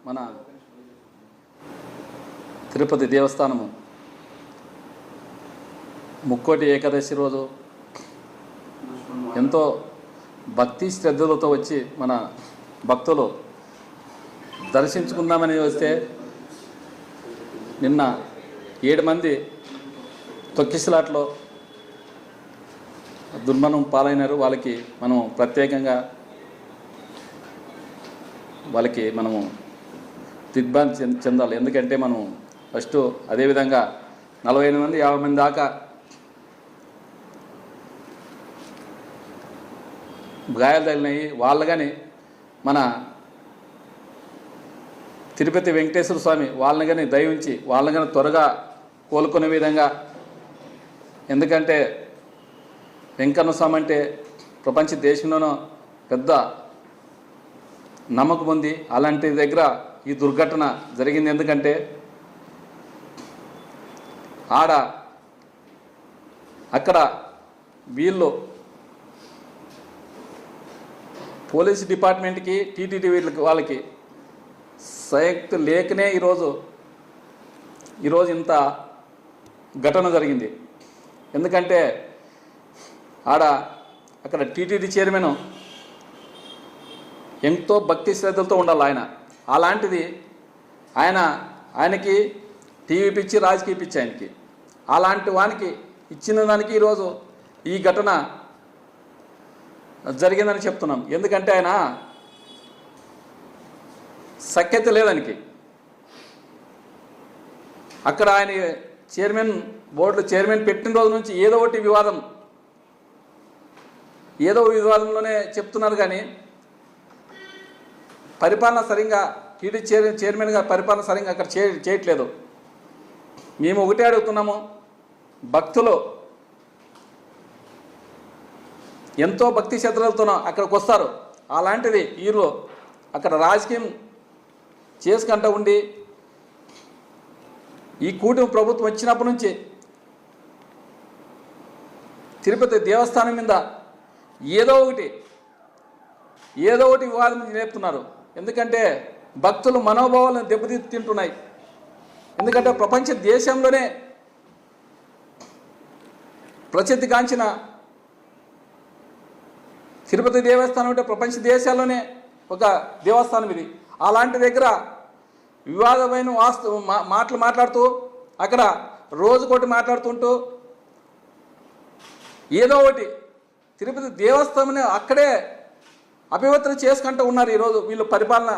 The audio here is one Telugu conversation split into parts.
మన తిరుపతి దేవస్థానము ముక్కోటి ఏకాదశి రోజు ఎంతో భక్తి శ్రద్ధలతో వచ్చి మన భక్తులు దర్శించుకుందామని వస్తే నిన్న 7 మంది తొక్కిసలాట్లో దుర్మరణం పాలైనారు. వాళ్ళకి మనం ప్రత్యేకంగా వాళ్ళకి మనము దిగ్భ్రాంతి చెందాలి. ఎందుకంటే మనం ఫస్ట్ అదేవిధంగా 45 మంది 50 మంది దాకా గాయాలు తగిలినాయి. వాళ్ళు కానీ మన తిరుపతి వెంకటేశ్వర స్వామి వాళ్ళని కానీ దయించి వాళ్ళని కానీ త్వరగా కోలుకునే విధంగా, ఎందుకంటే వెంకన్న స్వామి అంటే ప్రపంచ దేశంలోనూ పెద్ద నమ్మకం ఉంది. అలాంటి దగ్గర ఈ దుర్ఘటన జరిగింది. ఎందుకంటే అక్కడ వీళ్ళు పోలీస్ డిపార్ట్మెంట్కి టీటీడీ వాళ్ళకి సంయుక్త లేకనే ఈరోజు ఇంత ఘటన జరిగింది. ఎందుకంటే అక్కడ టీటీడీ చైర్మన్ ఎంతో భక్తి శ్రద్ధలతో ఉండాలి. అలాంటిది ఆయనకి టీవీ పిచ్చి, రాజకీయ పిచ్చి ఆయనకి. అలాంటి వానికి ఇచ్చిన దానికి ఈరోజు ఈ ఘటన జరిగిందని చెప్తున్నాం. ఎందుకంటే ఆయన సఖ్యత లేదానికి. అక్కడ ఆయన బోర్డు చైర్మన్ పెట్టిన రోజు నుంచి ఏదో వివాదంలోనే చెప్తున్నారు. కానీ పరిపాలన సరిగ్గా టీడీ చైర్మన్గా పరిపాలన సరిగ్గా అక్కడ చేయట్లేదు. మేము ఒకటే అడుగుతున్నాము, భక్తులు ఎంతో భక్తి శ్రద్ధలతో అక్కడికి వస్తారు. అలాంటిది వీళ్ళు అక్కడ రాజకీయం చేసుకుంటూ ఉండి ఈ కూటమి ప్రభుత్వం వచ్చినప్పటి నుంచి తిరుపతి దేవస్థానం మీద ఏదో ఒకటి వివాదం నేర్పుతున్నారు. ఎందుకంటే భక్తులు మనోభావాలను దెబ్బతింటున్నాయి. ఎందుకంటే ప్రపంచ దేశంలోనే ప్రసిద్ధిగాంచిన తిరుపతి దేవస్థానం అంటే ప్రపంచ దేశాల్లోనే ఒక దేవస్థానం ఇది. అలాంటి దగ్గర వివాదమైన మాటలు మాట్లాడుతూ అక్కడ రోజుకోటి మాట్లాడుతుంటూ ఏదో ఒకటి తిరుపతి దేవస్థానం అక్కడే అపవిత్రం చేసుకుంటూ ఉన్నారు. ఈరోజు వీళ్ళు పరిపాలన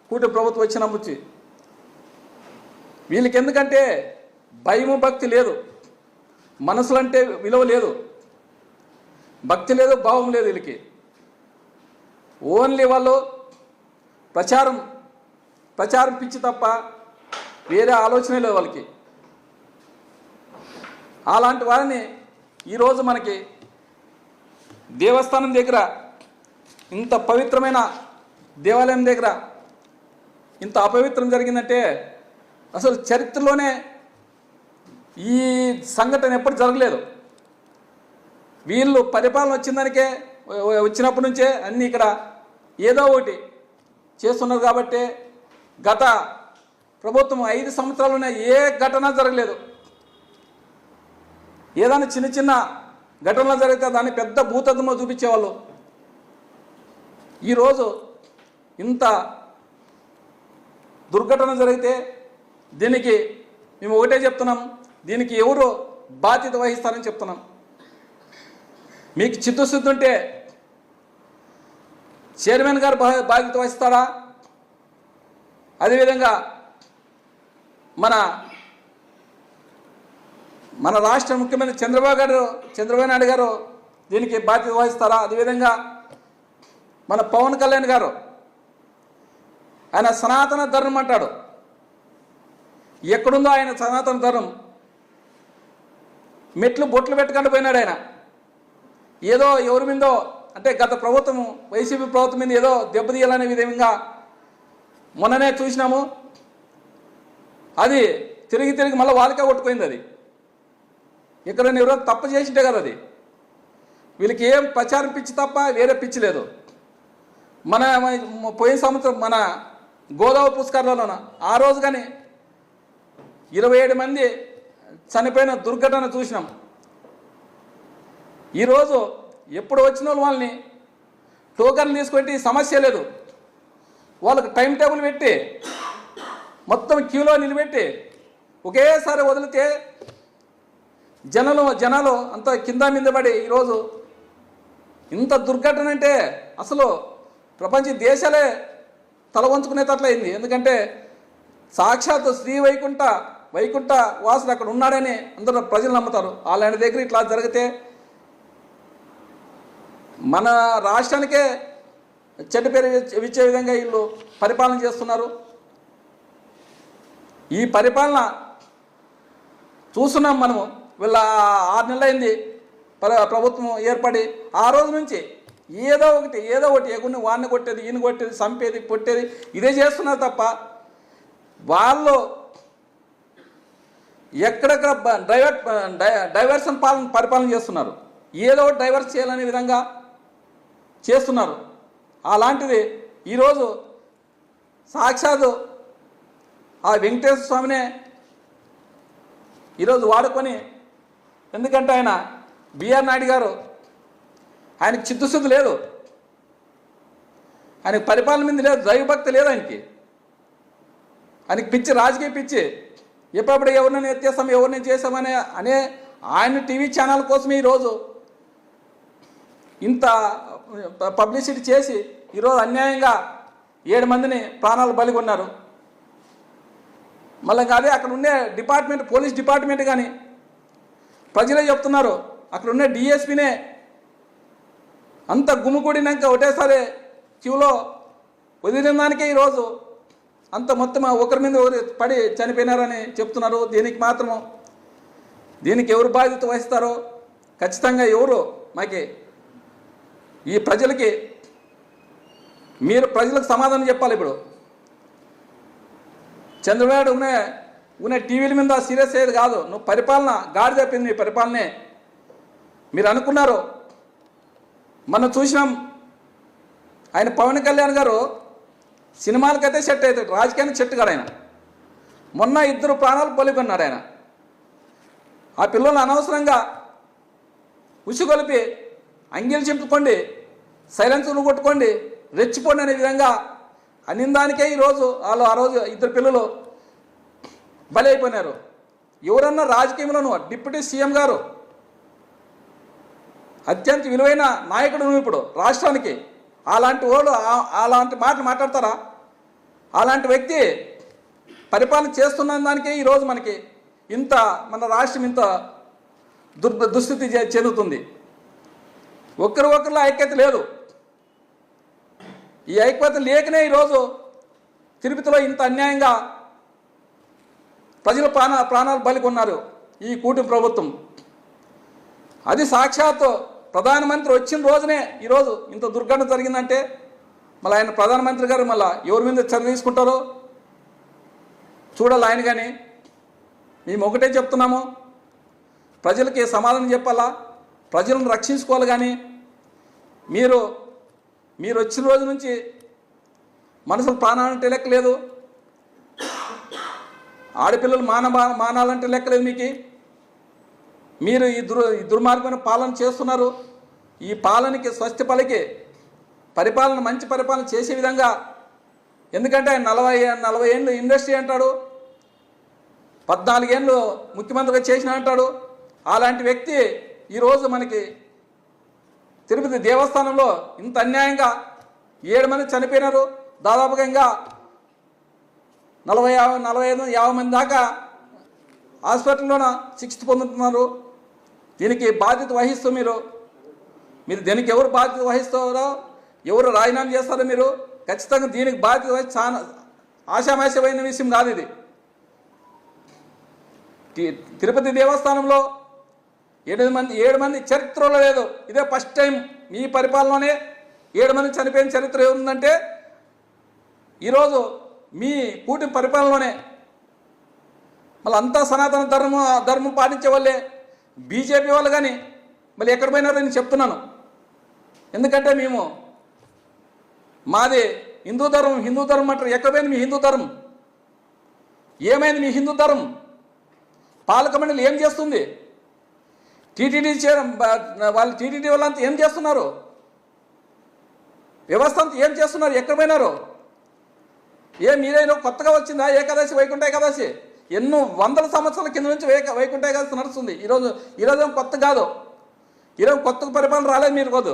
కూటమి ప్రభుత్వం వచ్చినప్పుడు వీళ్ళకి ఎందుకంటే భయము భక్తి లేదు, మనసులంటే విలువ లేదు, భక్తి లేదు, భావం లేదు. వీళ్ళకి ఓన్లీ వాళ్ళు ప్రచారం పిచ్చి తప్ప వేరే ఆలోచనే లేదు వాళ్ళకి. అలాంటి వారిని ఈరోజు మనకి దేవస్థానం దగ్గర, ఇంత పవిత్రమైన దేవాలయం దగ్గర ఇంత అపవిత్రం జరిగిందంటే అసలు చరిత్రలోనే ఈ సంఘటన ఎప్పుడు జరగలేదు. వీళ్ళు పరిపాలన వచ్చినప్పటి నుంచే అన్నీ ఇక్కడ ఏదో ఒకటి చేస్తున్నారు. కాబట్టి గత ప్రభుత్వం 5 సంవత్సరాలునే ఏ ఘటన జరగలేదు. ఏదైనా చిన్న ఘటనలు జరిగితే దాన్ని పెద్ద భూతద్దంలో చూపించేవాళ్ళు. ఈరోజు ఇంత దుర్ఘటన జరిగితే దీనికి మేము ఒకటే చెప్తున్నాం, దీనికి ఎవరు బాధ్యత వహిస్తారని చెప్తున్నాం. మీకు చిత్తశుద్ధి ఉంటే చైర్మన్ గారు బాధ్యత వహిస్తాడా? అదేవిధంగా మన రాష్ట్ర ముఖ్యమంత్రి చంద్రబాబు నాయుడు గారు దీనికి బాధ్యత వహిస్తారా? అదేవిధంగా మన పవన్ కళ్యాణ్ గారు ఆయన సనాతన ధర్మం అంటాడు. ఎక్కడుందో ఆయన సనాతన ధర్మం? బొట్లు పెట్టుకుంటూ పోయినాడు ఆయన. ఏదో ఎవరి మీదో అంటే గత ప్రభుత్వం వైసీపీ ప్రభుత్వం మీద ఏదో దెబ్బతీయాలనే విధంగా మొన్ననే చూసినాము. అది తిరిగి మళ్ళీ వాళ్ళకే కొట్టుకుపోయింది. అది ఇక్కడ ఎవరో తప్పు చేసింటే కదా అది. వీళ్ళకి ఏం ప్రచారం పిచ్చి తప్ప వేరే పిచ్చి లేదు. పోయిన సంవత్సరం మన గోదావరి పుష్కరాల్లోన ఆ రోజు కానీ 27 మంది చనిపోయిన దుర్ఘటన చూసినాం. ఈరోజు ఎప్పుడు వచ్చిన వాళ్ళని టోకన్లు తీసుకుంటే సమస్య లేదు, వాళ్ళకి టైం టేబుల్ పెట్టి మొత్తం క్యూలో నిలబెట్టి ఒకేసారి వదిలితే జనాలు అంత కింద మీద పడి ఈరోజు ఇంత దుర్ఘటన అంటే అసలు ప్రపంచ దేశాలే తల వంచుకునేటట్లయింది. ఎందుకంటే సాక్షాత్ శ్రీ వైకుంఠ వాసుడు అక్కడ ఉన్నాడని అందరూ ప్రజలు నమ్ముతారు. అలాంటి దగ్గర ఇట్లా జరిగితే మన రాష్ట్రానికే చెడ్డ పేరు ఇచ్చే విధంగా వీళ్ళు పరిపాలన చేస్తున్నారు. ఈ పరిపాలన చూస్తున్నాం మనము. వీళ్ళ 6 నెలలు అయింది ప్రభుత్వం ఏర్పడి. ఆ రోజు నుంచి ఏదో ఒకటి ఎగురిని వాడిని కొట్టేది, ఈయన కొట్టేది, చంపేది, కొట్టేది ఇదే చేస్తున్నారు తప్ప వాళ్ళు ఎక్కడెక్కడ డైవర్షన్ పరిపాలన చేస్తున్నారు. ఏదో డైవర్స్ చేయాలనే విధంగా చేస్తున్నారు. అలాంటిది ఈరోజు సాక్షాత్ ఆ వెంకటేశ్వర స్వామినే ఈరోజు వాడుకొని, ఎందుకంటే ఆయన బిఆర్ నాయుడు గారు ఆయనకి చిత్తశుద్ధి లేదు, ఆయనకి పరిపాలన మీద లేదు, దైవభక్తి లేదు ఆయనకి పిచ్చి, రాజకీయ పిచ్చి. ఎప్పుడప్పుడు ఎవరినైనా ఎత్తేస్తాం, ఎవరిని చేస్తామనే ఆయన టీవీ ఛానల్ కోసమే ఈరోజు ఇంత పబ్లిసిటీ చేసి ఈరోజు అన్యాయంగా 7 మందిని ప్రాణాలు బలిగొన్నారు. మళ్ళీ అదే అక్కడ ఉండే డిపార్ట్మెంట్, పోలీస్ డిపార్ట్మెంట్ కానీ ప్రజలే చెప్తున్నారు, అక్కడ ఉండే డిఎస్పీనే అంత గుమ్ముకూడినాక ఒకటేసారి క్యూలో వదిలిన దానికే ఈరోజు అంత మొత్తం ఒకరి మీద ఒకరు పడి చనిపోయినారని చెప్తున్నారు. దీనికి ఎవరు బాధ్యత వహిస్తారో ఖచ్చితంగా ఎవరు మాకి ఈ ప్రజలకి మీరు ప్రజలకు సమాధానం చెప్పాలి. ఇప్పుడు చంద్రబాబు ఉన్న టీవీల మీద సీరియస్ అయ్యేది కాదు. నువ్వు పరిపాలన గాడి తప్పింది, నీ పరిపాలనే మీరు అనుకున్నారు. మనం చూసినాం ఆయన పవన్ కళ్యాణ్ గారు సినిమాలకైతే సెట్ అవుతాడు, రాజకీయానికి సెట్ కాడు ఆయన. మొన్న 2 ప్రాణాలు పొలికొన్నాడు ఆయన. ఆ పిల్లలు అనవసరంగా ఉసిగొలిపి అంగీలు చింపుకోండి, సైలెన్సర్లు కొట్టుకోండి, రెచ్చిపోండి అనే విధంగా అనిందానికే ఈరోజు వాళ్ళు ఆ రోజు 2 పిల్లలు బలి అయిపోయినారు. ఎవరన్నా రాజకీయంలోనూ డిప్యూటీ సీఎం గారు అత్యంత విలువైన నాయకుడు నువ్వు ఇప్పుడు రాష్ట్రానికి, అలాంటి వాళ్ళు అలాంటి మాటలు మాట్లాడతారా? అలాంటి వ్యక్తి పరిపాలన చేస్తున్న దానికే ఈరోజు మనకి మన రాష్ట్రం ఇంత దుస్థితి చెందుతుంది. ఒకరిలో ఐక్యత లేదు. ఈ ఐక్యత లేకనే ఈరోజు తిరుపతిలో ఇంత అన్యాయంగా ప్రజల ప్రాణాలు బలికొన్నారు ఈ కూటమి ప్రభుత్వం. అది సాక్షాత్తు ప్రధానమంత్రి వచ్చిన రోజునే ఈరోజు ఇంత దుర్ఘటన జరిగిందంటే మళ్ళీ ఆయన ప్రధానమంత్రి గారు మళ్ళీ ఎవరి మీద చర్య తీసుకుంటారో చూడాలి. ఆయన కానీ మేము ఒకటే చెప్తున్నాము, ప్రజలకి సమాధానం చెప్పాలా, ప్రజలను రక్షించుకోవాలి. కానీ మీరు వచ్చిన రోజు నుంచి మనసులు ప్రాణాలంటే లెక్కలేదు, ఆడపిల్లలు మానాలంటే లెక్కలేదు మీకు. మీరు ఈ దుర్మార్గమైన పాలన చేస్తున్నారు. ఈ పాలనకి స్వస్తి పలికి పరిపాలన, మంచి పరిపాలన చేసే విధంగా, ఎందుకంటే ఆయన 40 ఏళ్ళు ఇండస్ట్రీ అంటాడు, 14 ఏళ్ళు ముఖ్యమంత్రిగా చేసిన అంటాడు. అలాంటి వ్యక్తి ఈరోజు మనకి తిరుపతి దేవస్థానంలో ఇంత అన్యాయంగా 7 మంది చనిపోయినారు. దాదాపుగా ఇంకా 45 మంది దాకా హాస్పిటల్లోన చికిత్స పొందుతున్నారు. దీనికి బాధ్యత వహిస్తూ మీరు దీనికి ఎవరు బాధ్యత వహిస్తారో, ఎవరు రాజీనామా చేస్తారో మీరు ఖచ్చితంగా దీనికి బాధ్యత వహించి చాలా ఆశామాషమైన విషయం కాదు ఇది. తిరుపతి దేవస్థానంలో 7 మంది చరిత్రలో లేదు. ఇదే ఫస్ట్ టైం మీ పరిపాలనలోనే 7 మంది చనిపోయిన చరిత్ర ఏముందంటే ఈరోజు మీ కూటమి పరిపాలనలోనే. మళ్ళీ అంతా సనాతన ధర్మం పాటించే వాళ్ళే బీజేపీ వాళ్ళు కానీ మళ్ళీ ఎక్కడ పోయినారో నేను చెప్తున్నాను. ఎందుకంటే మాది హిందూ ధర్మం అంటారు. ఎక్కడ పోయింది మీ హిందూ ధర్మం? ఏమైంది మీ హిందూ ధర్మం? పాలక మండలి ఏం చేస్తుంది? టీటీడీ వాళ్ళు టీటీడీ వాళ్ళంతా ఏం చేస్తున్నారు? వ్యవస్థ అంతా ఏం చేస్తున్నారు? ఎక్కడ పోయినారు? మీరైనా కొత్తగా వచ్చిందా ఏకాదశి, వైకుంఠ ఏకాదశి? ఎన్నో వందల సంవత్సరాల కింద నుంచి వైకుంఠ ఏకాదశి నడుస్తుంది. ఈరోజు ఏం కొత్త కాదు. ఈరోజు కొత్త పరిపాలన రాలేదు మీరు కాదు.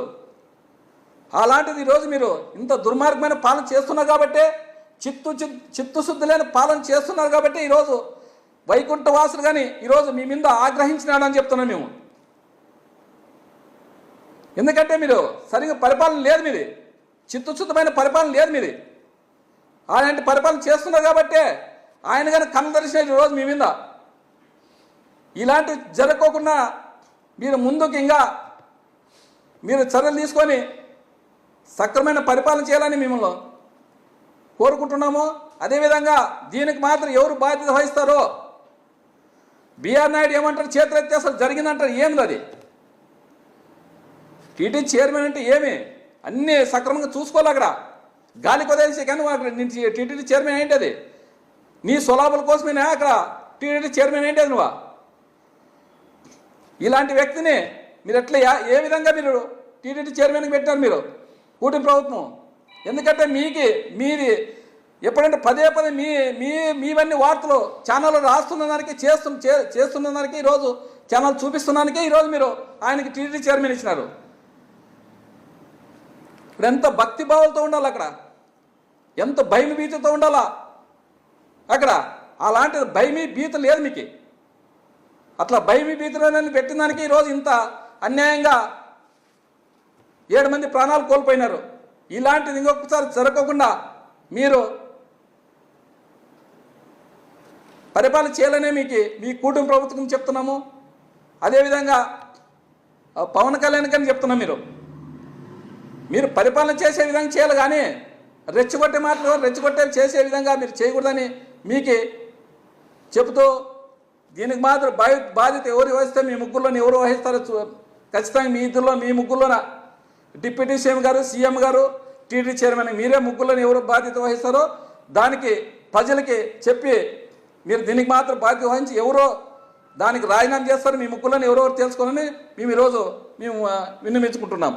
అలాంటిది ఈరోజు మీరు ఇంత దుర్మార్గమైన పాలన చేస్తున్నారు కాబట్టి, చిత్తశుద్ధి లేని పాలన చేస్తున్నారు కాబట్టి ఈరోజు వైకుంఠ వాసులు కానీ ఈరోజు మీ మీద ఆగ్రహించినాడని చెప్తున్నాం మేము. ఎందుకంటే మీరు సరిగ్గా పరిపాలన లేదు, మీది చిత్తశుద్ధమైన పరిపాలన లేదు మీది. అలాంటి పరిపాలన చేస్తున్నారు కాబట్టి ఆయన కానీ కన్ను దర్శనం ఈరోజు మీ మీద. ఇలాంటివి జరగకోకుండా మీరు ముందుకు ఇంకా మీరు చర్యలు తీసుకొని సక్రమైన పరిపాలన చేయాలని మిమ్మల్ని కోరుకుంటున్నాము. అదేవిధంగా దీనికి మాత్రం ఎవరు బాధ్యత వహిస్తారో బిఆర్ నాయుడు ఏమంటారు? చేతులెత్తి అసలు జరిగిందంటారు. ఏమిది అది? టీటీ చైర్మన్ అంటే ఏమి? అన్నీ సక్రమంగా చూసుకోవాలి. అక్కడ గాలి కొదేసి కానీ అక్కడ టీటీడీ చైర్మన్ ఏంటి? అది నీ సొలాబుల కోసమేనా అక్కడ టీటీడీ చైర్మన్ ఏంటి? అది నువ్వా? ఇలాంటి వ్యక్తిని మీరు ఎట్లా ఏ విధంగా మీరు టీటీడీ చైర్మన్కి పెట్టారు మీరు కూటమి ప్రభుత్వం? ఎందుకంటే మీది ఎప్పుడంటే పదే మీవన్నీ వార్తలు ఛానల్లో రాస్తున్న దానికి చేస్తున్న దానికి ఈరోజు ఛానల్ చూపిస్తున్నానికే ఈరోజు మీరు ఆయనకి టీటీడీ చైర్మన్ ఇచ్చినారు. ఇప్పుడు ఎంత భక్తి భావాలతో ఉండాలి అక్కడ, ఎంత భయం భీతితో ఉండాలా అక్కడ. అలాంటి భయమీ భీతి లేదు మీకు. అట్లా భయమీ భీతిలోనే పెట్టిన దానికి ఈరోజు ఇంత అన్యాయంగా 7 మంది ప్రాణాలు కోల్పోయినారు. ఇలాంటిది ఇంకొకసారి జరగకుండా మీరు పరిపాలన చేయాలనే మీ కూటమి ప్రభుత్వం చెప్తున్నాము. అదేవిధంగా పవన్ కళ్యాణ్ కానీ చెప్తున్నాం, మీరు పరిపాలన చేసే విధంగా చేయాలి, కానీ రెచ్చగొట్టే మాటలు రెచ్చగొట్టే చేసే విధంగా మీరు చేయకూడదని మీకు చెబుతూ, దీనికి మాత్రం బాధ్యత ఎవరు వహిస్తే మీ ముగ్గురులోని ఎవరు వహిస్తారో ఖచ్చితంగా మీ ఇద్దరులో మీ ముగ్గురులోన డిప్యూటీ సీఎం గారు, సీఎం గారు, టీటీడీ చైర్మన్ మీరే ముగ్గురులోని ఎవరు బాధ్యత వహిస్తారో దానికి ప్రజలకి చెప్పి మీరు దీనికి మాత్రం బాధ్యత వహించి ఎవరో దానికి రాజీనామా చేస్తారు మీ ముగ్గురులోని ఎవరో తెలుసుకోవాలని మేము ఈరోజు విన్నవించుకుంటున్నాం.